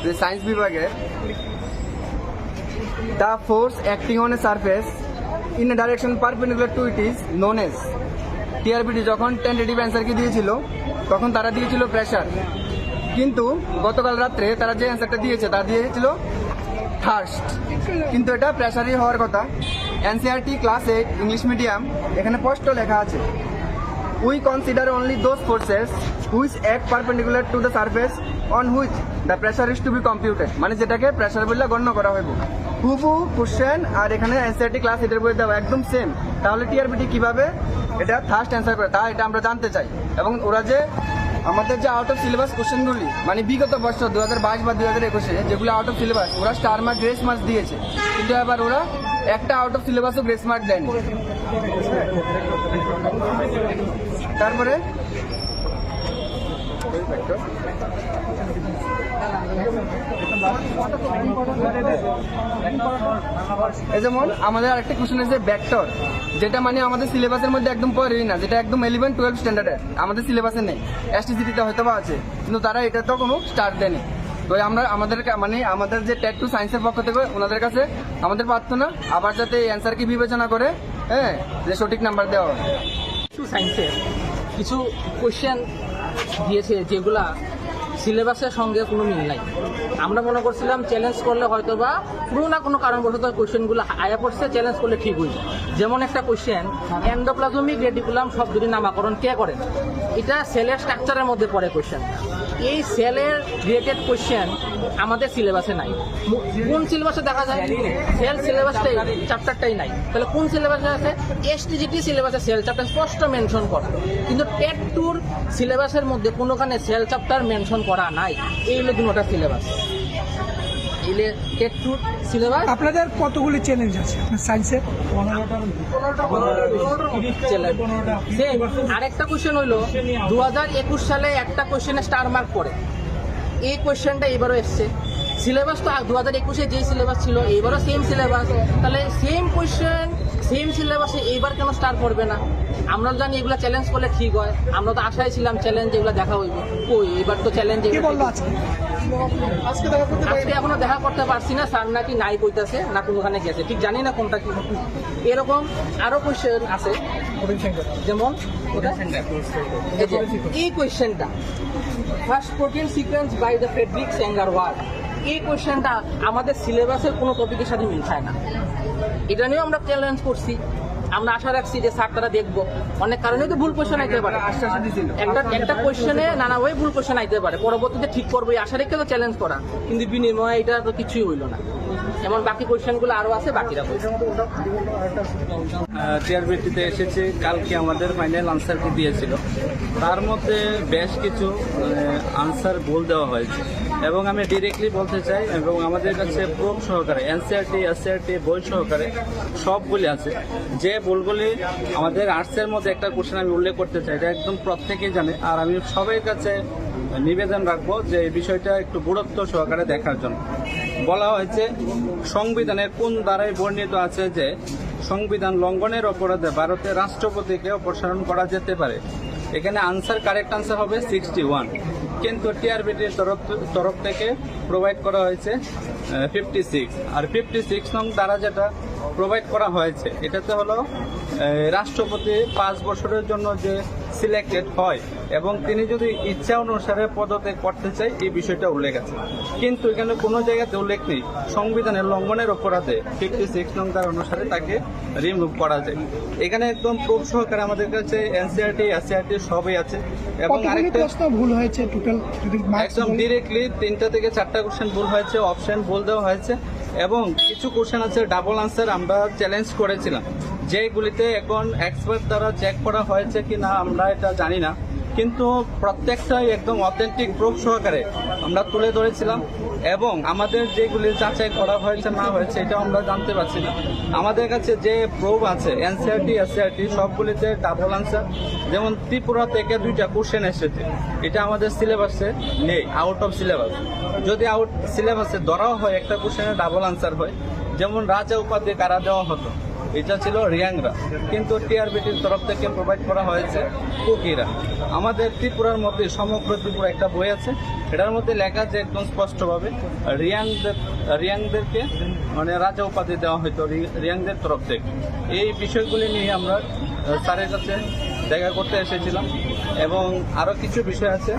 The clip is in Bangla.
যে সায়েন্স বিভাগে, the force acting on a surface in a direction perpendicular to it is known as. TRBT যখন টেন্টেটিভ অ্যান্সারকে দিয়েছিল তখন তারা দিয়েছিল প্রেশার, কিন্তু গতকাল রাত্রে তারা যে অ্যান্সারটা দিয়েছে তা দিয়েছিল থার্স্ট, কিন্তু এটা প্রেশারই হওয়ার কথা। এনসিইআরটি ক্লাস 8 ইংলিশ মিডিয়াম, এখানে স্পষ্ট লেখা আছে, we consider only those forces which act perpendicular to the surface on which the pressure is to be computed, মানে যেটাকে প্রেশার বলে গণ্য করা হইব। হুবহু কোশ্চেন আর এখানে এনসিইআরটি ক্লাস 8 এর বই দেওয়া একদম সেম, তাহলে টিআরবিটি কিভাবে এটা থার্স্ট অ্যান্সার করে তা এটা আমরা জানতে চাই। এবং ওরা যে আমাদের যে আউট অফ সিলেবাস কোশ্চেনগুলি, মানে বিগত বছর 2022 বা 2021-এ যেগুলো আউট অফ সিলেবাস, ওরা স্টার মার্ক গ্রেস মার্ক দিয়েছে, কিন্তু এবার ওরা একটা আউট অফ সিলেবাসও গ্রেস মার্ক দেয়নি। তারপরে এই যেমন আমাদের আরেকটা কোশ্চেন আছে ভেক্টর, যেটা মানে আমাদের সিলেবাসের মধ্যে একদম পড়েই না, যেটা একদম 11-12 স্ট্যান্ডার্ডের আমাদের সিলেবাসে নেই। এসটিসিটিতে হয়তো বা আছে, কিন্তু তারা এটা তো কোনো স্টার্ট দেয়নি। তো আমরা আমাদের যে টেট টু সায়েন্সের পক্ষ থেকে ওনাদের কাছে আমাদের প্রার্থনা, আবার যাতে এই অ্যান্সারকে বিবেচনা করে, হ্যাঁ, যে সঠিক নাম্বার দেওয়া হয়। সায়েন্সের কিছু কোশ্চেন দিয়েছে যেগুলা সিলেবাসের সঙ্গে কোনো মিল নাই। আমরা মনে করছিলাম চ্যালেঞ্জ করলে হয়তো বা কোনো না কোনো কারণবশত কোশ্চেনগুলো আয়া পড়ছে, চ্যালেঞ্জ করলে ঠিক হইল। যেমন একটা কোশ্চেন, এন্ডোপ্লাজমিক রেটিকুলাম শব্দটির নামাকরণ কে করেন? এটা সেলের স্ট্রাকচারের মধ্যে পড়ে কোশ্চেন। এই সেলের রিলেটেড কোশ্চেন আমাদের সিলেবাসে নাই। কোন সিলেবাসে দেখা যায়? সেল সিলেবাসটাই, চ্যাপ্টারটাই নাই। তাহলে কোন সিলেবাসে আছে? এসটিজিটি সিলেবাসে সেল চ্যাপ্টার স্পষ্ট মেনশন করা, কিন্তু টেট টুর সিলেবাসের মধ্যে কোনোখানে সেল চ্যাপ্টার মেনশন করা নাই। এই হলো দুটোটা সিলেবাস। এলে টেট টুর সিলেবাস। আপনাদের কতগুলি চ্যালেঞ্জ আছে আপনার সায়েন্সের? আরেকটা কোশ্চেন হইলো 2021 সালে একটা কোশ্চেনে স্টার মার্ক পড়ে, এই কোশ্চেনটা এবারও এসছে। সিলেবাস তো 2021-এ যেই সিলেবাস ছিল এইবারও সেম সিলেবাস, তাহলে সেম কোশ্চেন সেম সিলেবাসে এইবার কেন স্টার পড়বে না? আমরা জানি এগুলো চ্যালেঞ্জ করলে ঠিক হয়, আমরা তো আশায় ছিলাম চ্যালেঞ্জ এগুলো দেখা হইব। কই, এবার তো চ্যালেঞ্জ আজকে এখনো দেখা করতে পারছি না। স্যার নাকি নাই কইতাছে, না কোনোখানে গেছে, ঠিক জানি না কোনটা কি। এরকম আরো কোশ্চেন আছে, যেমন এই কোশ্চেনটা, first protein sequence by the Frederick Sanger word, এই কোশ্চেনটা আমাদের সিলেবাসের কোনো টপিকের সাথে মিল খায় না। এটা নিয়েও আমরা চ্যালেঞ্জ করছি। আমরা আশা রাখছি যে স্যার তারা দেখবো। অনেক কারণে তো ভুল কোশ্চেন আইতে পারে, একটা কোশ্চেনে নানা ওয়ে ভুল কোশ্চেন আইতে পারে, পরবর্তীতে ঠিক করবো এই আশা রেখে তো চ্যালেঞ্জ করা, কিন্তু বিনিময়ে এটা তো কিছুই হইল না। এমন বাকি কোশ্চেনগুলো আরো আছে, বাকিরা টিআরবিটিতে এসেছে। কালকে আমাদের ফাইনাল আনসার কি দিয়েছিল, তার মধ্যে বেশ কিছু আনসার ভুল দেওয়া হয়েছে, এবং আমি ডিরেক্টলি বলতে চাই, এবং আমাদের কাছে প্রুফ সহকারে এনসিইআরটি এসসিইআরটি বই সহকারে সবগুলি আছে। যে ভুলগুলি আমাদের আর্টসের মধ্যে একটা কোশ্চেন আমি উল্লেখ করতে চাই, এটা একদম প্রত্যেকেই জানে, আর আমি সবার কাছে নিবেদন রাখবো যে এই বিষয়টা একটু গুরুত্ব সহকারে দেখার জন্য। বলা হয়েছে সংবিধানের কোন ধারায় বর্ণিত আছে যে সংবিধান লঙ্ঘনের অপরাধে ভারতের রাষ্ট্রপতিকে অপসারণ করা যেতে পারে। এখানে কারেক্ট আনসার হবে 61, কিন্তু টিআরবিটির তরফ থেকে প্রোভাইড করা হয়েছে 56। আর 56 নং দ্বারা যেটা প্রোভাইড করা হয়েছে এটাতে হলো রাষ্ট্রপতি 5 বছরের জন্য যে সিলেক্টেড হয় এবং তিনি যদি ইচ্ছা অনুসারে পদত্যাগ করতে চায়, এই বিষয়টা উল্লেখ আছে, কিন্তু এখানে কোনো জায়গাতে উল্লেখ নেই সংবিধানের লঙ্ঘনের অপরাধে 56 নং ধারা অনুসারে তাকে রিমুভ করা যায়। এখানে একদম প্রুফ সহকারে আমাদের কাছে এনসিইআরটি এসসিইআরটি সবই আছে। এবং আরেকটা প্রশ্ন ভুল হয়েছে, টোটাল একদম ডিরেক্টলি 3টা থেকে 4টা কোশ্চেন ভুল হয়েছে, অপশন ভুল দেওয়া হয়েছে, এবং কিছু কোশ্চেন আছে ডাবল আনসার আমরা চ্যালেঞ্জ করেছিলাম, যেগুলিতে এখন এক্সপার্ট দ্বারা চেক করা হয়েছে কি না আমরা এটা জানি না, কিন্তু প্রত্যেকটাই একদম অথেন্টিক প্রুফ সহকারে আমরা তুলে ধরেছিলাম, এবং আমাদের যেগুলি যাচাই করা হয়েছে না হয়েছে এটা আমরা জানতে পারছি না। আমাদের কাছে যে প্রুফ আছে এনসিইআরটি এসসিইআরটি সবগুলিতে ডাবল আনসার, যেমন ত্রিপুরা থেকে 2টা কোশ্চেন এসেছে, এটা আমাদের সিলেবাসে নেই, আউট অফ সিলেবাস। যদি আউট সিলেবাসে ধরাও হয় একটা কোশ্চেনে ডাবল আনসার হয়, যেমন রাজা উপাধি কারা দেওয়া হতো, এটা ছিল রিয়াংরা, কিন্তু টিআরবিটির তরফ থেকে প্রোভাইড করা হয়েছে কুকিরা। আমাদের ত্রিপুরার মধ্যে সমগ্র ত্রিপুরা একটা বই আছে, এটার মধ্যে লেখা আছে একদম স্পষ্টভাবে রিয়াংদেরকে মানে রাজা উপাধি দেওয়া হতো রিয়াংদের তরফ থেকে। এই বিষয়গুলি নিয়ে আমরা স্যারের কাছে দেখা করতে এসেছিলাম এবং আরও কিছু বিষয় আছে